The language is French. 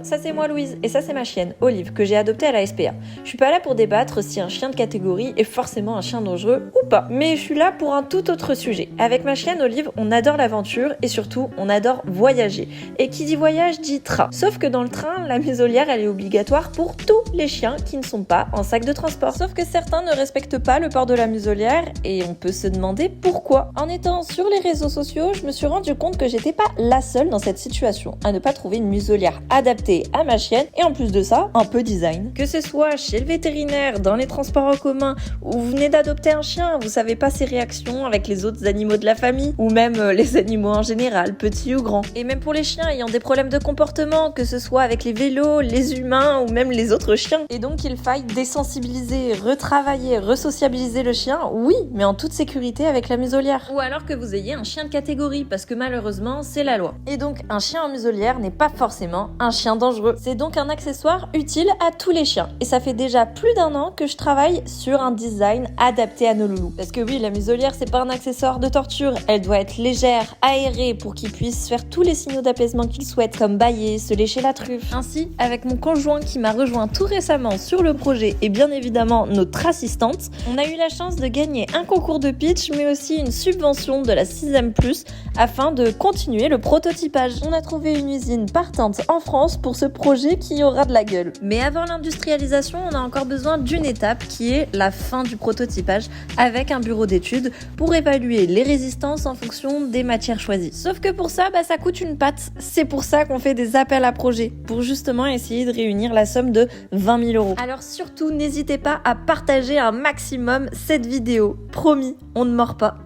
ça c'est moi Louise, et ça c'est ma chienne, Olive, que j'ai adoptée à la SPA. Je suis pas là pour débattre si un chien de catégorie est forcément un chien dangereux ou pas, mais je suis là pour un tout autre sujet. Avec ma chienne Olive, on adore l'aventure et surtout on adore voyager. Et qui dit voyage dit train. Sauf que dans le train, la muselière elle est obligatoire pour tous les chiens qui ne sont pas en sac de transport. Sauf que certains ne respectent pas le port de la muselière et on peut se demander pourquoi. En étant sur les réseaux sociaux, je me suis rendu compte que j'étais pas la seule dans cette situation à ne pas trouver une muselière adaptée à ma chienne et en plus de ça, un peu design. Que ce soit chez le vétérinaire, dans les transports en commun ou vous venez d'adopter un chien, vous savez pas ses réactions avec les autres animaux de la famille ou même les animaux en général, petits ou grands. Et même pour les chiens ayant des problèmes de comportement, que ce soit avec les vélos, les humains ou même les autres chiens. Et donc il faille désensibiliser, retravailler, resociabiliser le chien, oui, mais en toute sécurité avec la muselière. Ou alors que vous ayez un chien de catégorie, parce que malheureusement, c'est la loi. Et donc un chien en muselière n'est pas forcément un chien dangereux. C'est donc un accessoire utile à tous les chiens. Et ça fait déjà plus d'1 an que je travaille sur un design adapté à nos loulous. Parce que oui, la muselière, c'est pas un accessoire de torture. Elle doit être légère, aérée, pour qu'ils puissent faire tous les signaux d'apaisement qu'ils souhaitent, comme bâiller, se lécher la truffe. Ainsi, avec mon conjoint qui m'a rejoint tout récemment sur le projet et bien évidemment notre assistante, on a eu la chance de gagner un concours de pitch mais aussi une subvention de la 6ème Plus afin de continuer le prototypage. On a trouvé une usine partante en France pour ce projet qui aura de la gueule. Mais avant l'industrialisation, on a encore besoin d'une étape qui est la fin du prototypage avec un bureau d'études pour évaluer les résistances en fonction des matières choisies. Sauf que pour ça, ça coûte une patte. C'est pour ça qu'on fait des appels à projets pour justement essayer de réunir la somme de 20 000 €. Alors surtout, n'hésitez pas à partager un maximum cette vidéo. Promis, on ne mord pas.